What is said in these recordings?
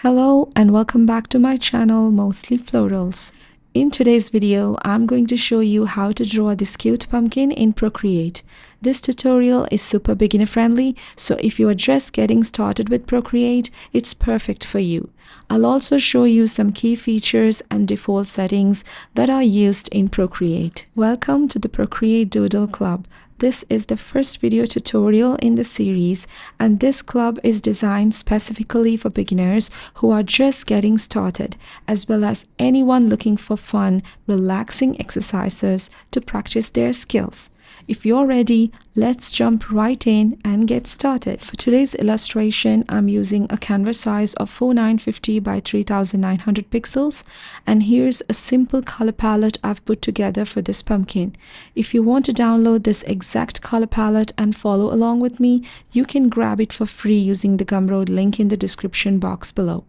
Hello and welcome back to my channel Mostly Florals. In today's video, I'm going to show you how to draw this cute pumpkin in Procreate. This tutorial is super beginner friendly, so if you are just getting started with Procreate, it's perfect for you. I'll also show you some key features and default settings that are used in Procreate. Welcome to the Procreate Doodle Club. This is the first video tutorial in the series, and this club is designed specifically for beginners who are just getting started, as well as anyone looking for fun, relaxing exercises to practice their skills. If you're ready, let's jump right in and get started. For today's illustration, I'm using a canvas size of 4950 by 3900 pixels, and here's a simple color palette I've put together for this pumpkin. If you want to download this exact color palette and follow along with me, you can grab it for free using the Gumroad link in the description box below.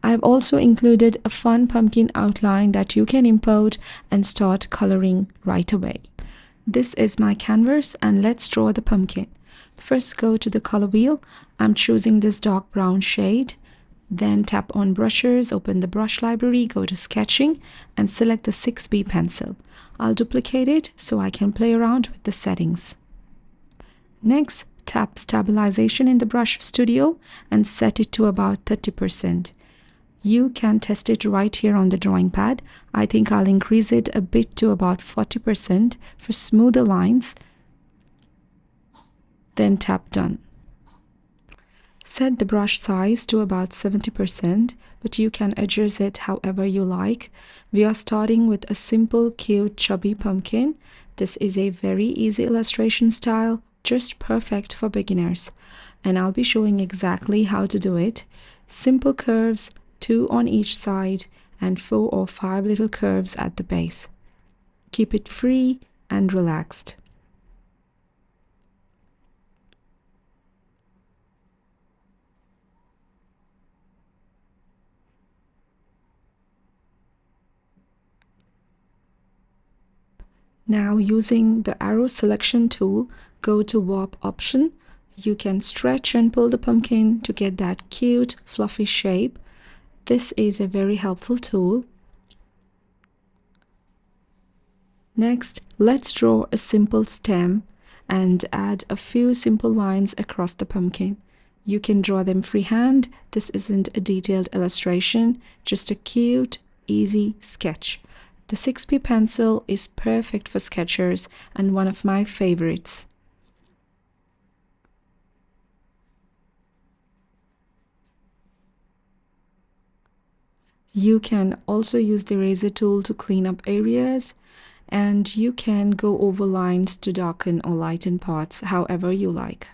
I've also included a fun pumpkin outline that you can import and start coloring right away. This is my canvas, and let's draw the pumpkin. First, go to the color wheel. I'm choosing this dark brown shade. Then tap on brushes, open the brush library, go to sketching and select the 6B pencil. I'll duplicate it so I can play around with the settings. Next, tap stabilization in the brush studio and set it to about 30%. You can test it right here on the drawing pad. I think I'll increase it a bit to about 40% for smoother lines. Then tap done. Set the brush size to about 70%, but you can adjust it however you like. We are starting with a simple, cute, chubby pumpkin. This is a very easy illustration style, just perfect for beginners. And I'll be showing exactly how to do it. Simple curves, 2 on each side, and 4 or 5 little curves at the base. Keep it free and relaxed. Now, using the arrow selection tool, go to warp option. You can stretch and pull the pumpkin to get that cute, fluffy shape. This is a very helpful tool. Next, let's draw a simple stem and add a few simple lines across the pumpkin. You can draw them freehand. This isn't a detailed illustration, just a cute, easy sketch. The 6B pencil is perfect for sketchers and one of my favorites. You can also use the eraser tool to clean up areas, and you can go over lines to darken or lighten parts however you like.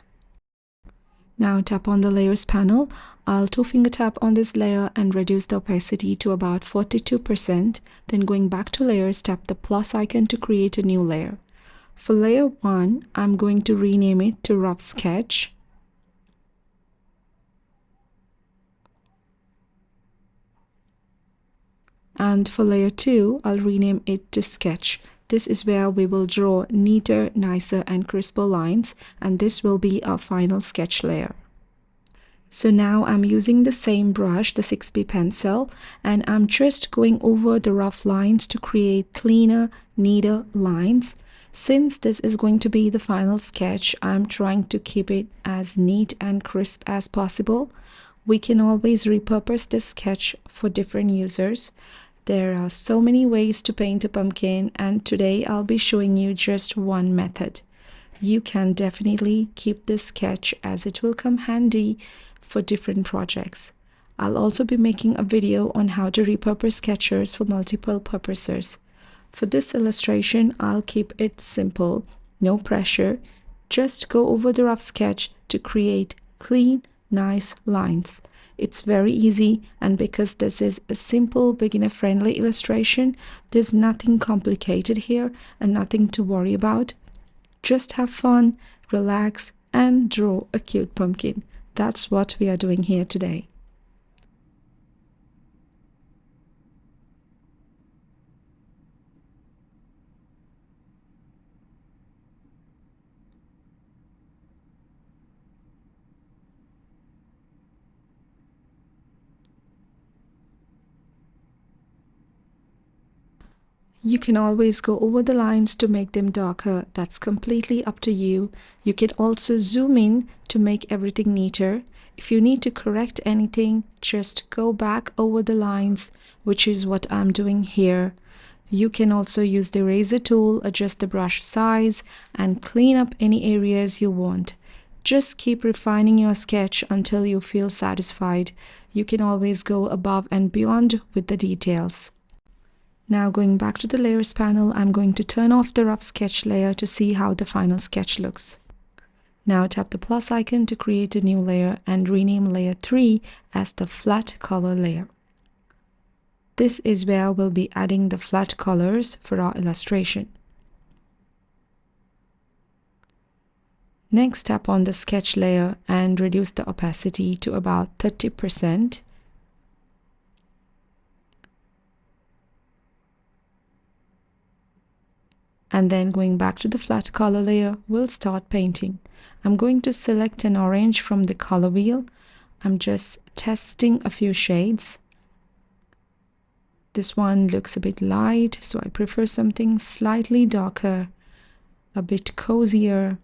Now tap on the layers panel. I'll 2-finger tap on this layer and reduce the opacity to about 42%. Then going back to layers, tap the plus icon to create a new layer. For layer 1, I'm going to rename it to Rough Sketch. And for layer 2, I'll rename it to Sketch. This is where we will draw neater, nicer, and crisper lines, and this will be our final sketch layer. So now I'm using the same brush, the 6B pencil, and I'm just going over the rough lines to create cleaner, neater lines. Since this is going to be the final sketch, I'm trying to keep it as neat and crisp as possible. We can always repurpose this sketch for different users. There are so many ways to paint a pumpkin, and today I'll be showing you just one method. You can definitely keep this sketch as it will come handy for different projects. I'll also be making a video on how to repurpose sketchers for multiple purposes. For this illustration, I'll keep it simple, no pressure. Just go over the rough sketch to create clean, nice lines. It's very easy, and because this is a simple, beginner-friendly illustration, there's nothing complicated here and nothing to worry about. Just have fun, relax, and draw a cute pumpkin. That's what we are doing here today. You can always go over the lines to make them darker. That's completely up to you. You can also zoom in to make everything neater. If you need to correct anything, just go back over the lines, which is what I'm doing here. You can also use the eraser tool, adjust the brush size, and clean up any areas you want. Just keep refining your sketch until you feel satisfied. You can always go above and beyond with the details. Now going back to the layers panel, I'm going to turn off the rough sketch layer to see how the final sketch looks. Now tap the plus icon to create a new layer and rename layer 3 as the flat color layer. This is where we'll be adding the flat colors for our illustration. Next, tap on the sketch layer and reduce the opacity to about 30%. And then going back to the flat color layer, we'll start painting. I'm going to select an orange from the color wheel. I'm just testing a few shades. This one looks a bit light, so I prefer something slightly darker, a bit cozier,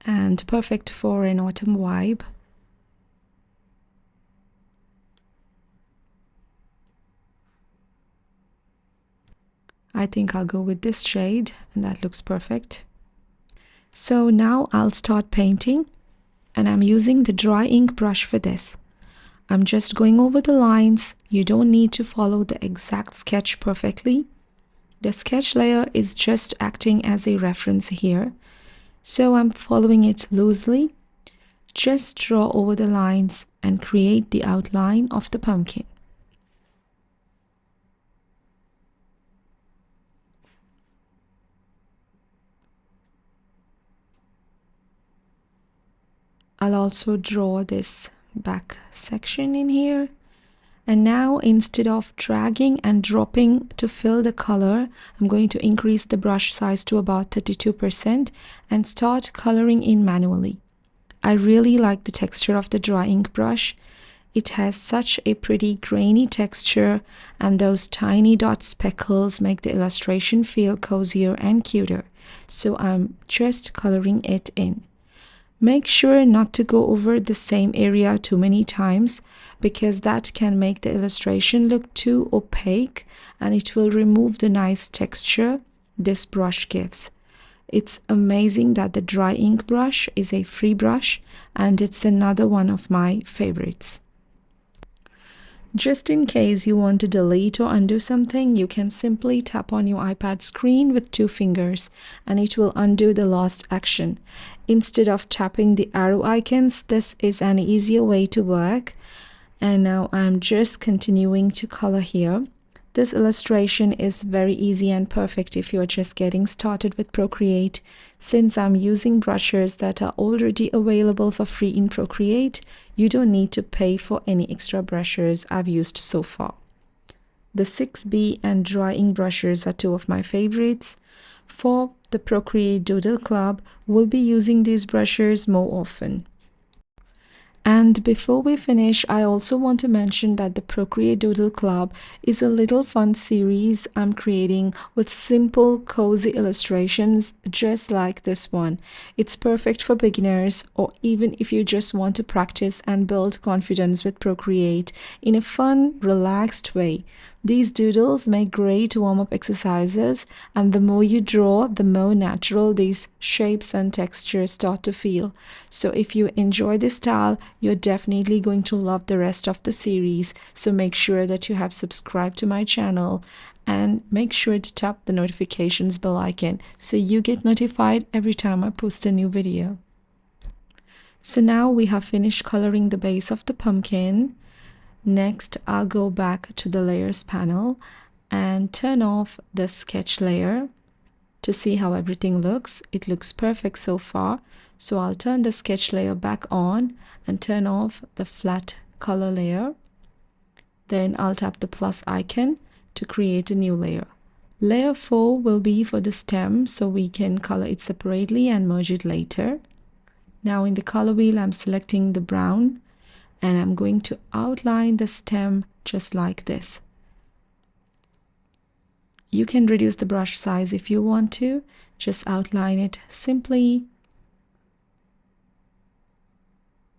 and perfect for an autumn vibe. I think I'll go with this shade, and that looks perfect. So now I'll start painting, and I'm using the dry ink brush for this. I'm just going over the lines. You don't need to follow the exact sketch perfectly. The sketch layer is just acting as a reference here, so I'm following it loosely. Just draw over the lines and create the outline of the pumpkin. I'll also draw this back section in here. And now instead of dragging and dropping to fill the color, I'm going to increase the brush size to about 32% and start coloring in manually. I really like the texture of the dry ink brush. It has such a pretty grainy texture, and those tiny dot speckles make the illustration feel cozier and cuter. So I'm just coloring it in. Make sure not to go over the same area too many times, because that can make the illustration look too opaque and it will remove the nice texture this brush gives. It's amazing that the dry ink brush is a free brush, and it's another one of my favorites. Just in case you want to delete or undo something, you can simply tap on your iPad screen with 2 fingers and it will undo the lost action. Instead of tapping the arrow icons, this is an easier way to work. And now I'm just continuing to color here. This illustration is very easy and perfect if you're just getting started with Procreate. Since I'm using brushes that are already available for free in Procreate, you don't need to pay for any extra brushes I've used so far. The 6B and dry ink brushes are 2 of my favorites. For the Procreate Doodle Club, we'll be using these brushes more often. And before we finish, I also want to mention that the Procreate Doodle Club is a little fun series I'm creating with simple, cozy illustrations just like this one. It's perfect for beginners, or even if you just want to practice and build confidence with Procreate in a fun, relaxed way. These doodles make great warm-up exercises, and the more you draw, the more natural these shapes and textures start to feel. So if you enjoy this style, you're definitely going to love the rest of the series. So make sure that you have subscribed to my channel and make sure to tap the notifications bell icon so you get notified every time I post a new video. So now we have finished coloring the base of the pumpkin. Next, I'll go back to the layers panel and turn off the sketch layer to see how everything looks. It looks perfect so far. So I'll turn the sketch layer back on and turn off the flat color layer. Then I'll tap the plus icon to create a new layer. Layer 4 will be for the stem, so we can color it separately and merge it later. Now in the color wheel, I'm selecting the brown, and I'm going to outline the stem just like this. You can reduce the brush size if you want to. Just outline it simply.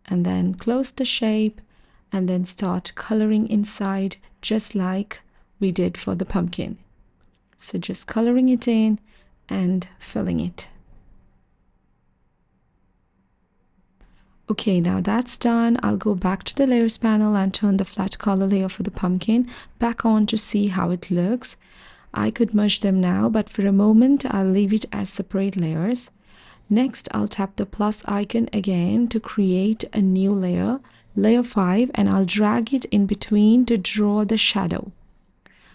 And then close the shape and then start coloring inside just like we did for the pumpkin. So just coloring it in and filling it. Okay, now that's done. I'll go back to the layers panel and turn the flat color layer for the pumpkin back on to see how it looks. I could merge them now, but for a moment I'll leave it as separate layers. Next, I'll tap the plus icon again to create a new layer, layer 5, and I'll drag it in between to draw the shadow.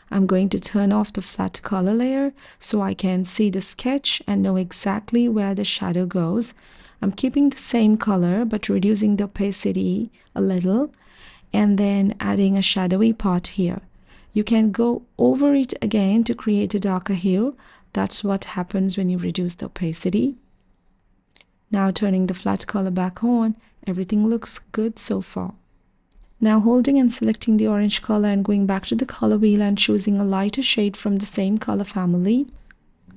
I'm going to turn off the flat color layer so I can see the sketch and know exactly where the shadow goes. I'm keeping the same color but reducing the opacity a little and then adding a shadowy part here. You can go over it again to create a darker hue. That's what happens when you reduce the opacity. Now turning the flat color back on, everything looks good so far. Now holding and selecting the orange color and going back to the color wheel and choosing a lighter shade from the same color family,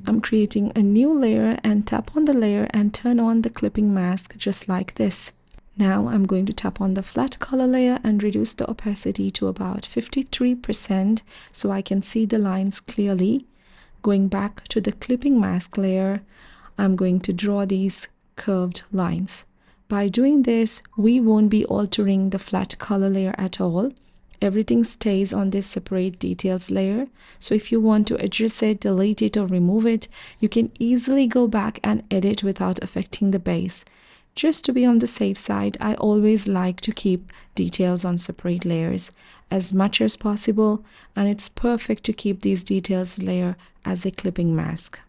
I'm creating a new layer and tap on the layer and turn on the clipping mask just like this. Now I'm going to tap on the flat color layer and reduce the opacity to about 53% so I can see the lines clearly. Going back to the clipping mask layer, I'm going to draw these curved lines. By doing this, we won't be altering the flat color layer at all. Everything stays on this separate details layer. So if you want to adjust it, delete it, or remove it, you can easily go back and edit without affecting the base. Just to be on the safe side, I always like to keep details on separate layers as much as possible, and it's perfect to keep these details layer as a clipping mask.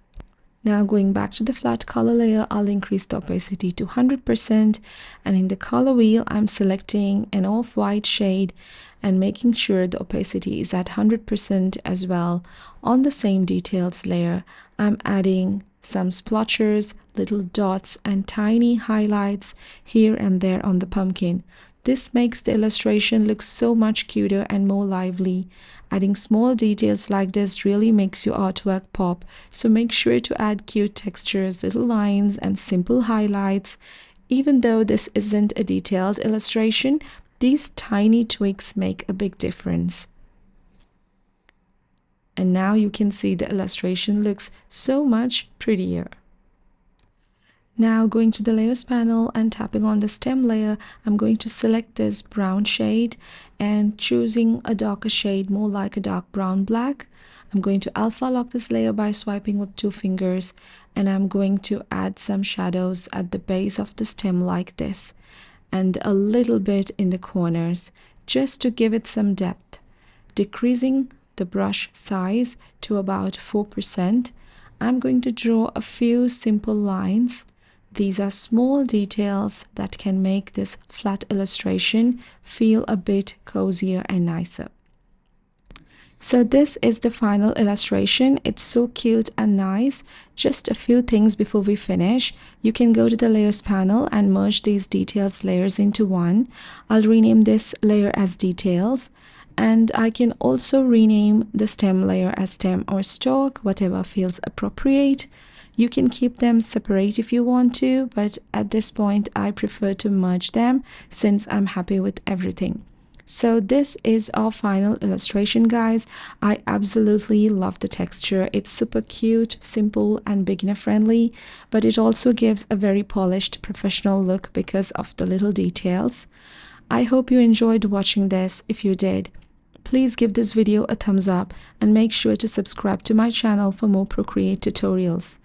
Now going back to the flat color layer, I'll increase the opacity to 100%, and in the color wheel, I'm selecting an off-white shade and making sure the opacity is at 100% as well. On the same details layer, I'm adding some splotches, little dots, and tiny highlights here and there on the pumpkin. This makes the illustration look so much cuter and more lively. Adding small details like this really makes your artwork pop, so make sure to add cute textures, little lines, and simple highlights. Even though this isn't a detailed illustration, these tiny tweaks make a big difference. And now you can see the illustration looks so much prettier. Now going to the layers panel and tapping on the stem layer, I'm going to select this brown shade and choosing a darker shade, more like a dark brown black. I'm going to alpha lock this layer by swiping with 2 fingers, and I'm going to add some shadows at the base of the stem like this, and a little bit in the corners, just to give it some depth. Decreasing the brush size to about 4%, I'm going to draw a few simple lines. These are small details that can make this flat illustration feel a bit cozier and nicer. So this is the final illustration. It's so cute and nice. Just a few things before we finish. You can go to the layers panel and merge these details layers into one. I'll rename this layer as details, and I can also rename the stem layer as stem or stalk, whatever feels appropriate. You can keep them separate if you want to, but at this point I prefer to merge them since I'm happy with everything. So this is our final illustration, guys. I absolutely love the texture. It's super cute, simple, and beginner friendly, but it also gives a very polished professional look because of the little details. I hope you enjoyed watching this. If you did, please give this video a thumbs up and make sure to subscribe to my channel for more Procreate tutorials.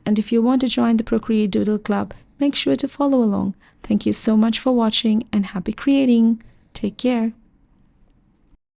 And if you want to join the Procreate Doodle Club, make sure to follow along. Thank you so much for watching and happy creating. Take care.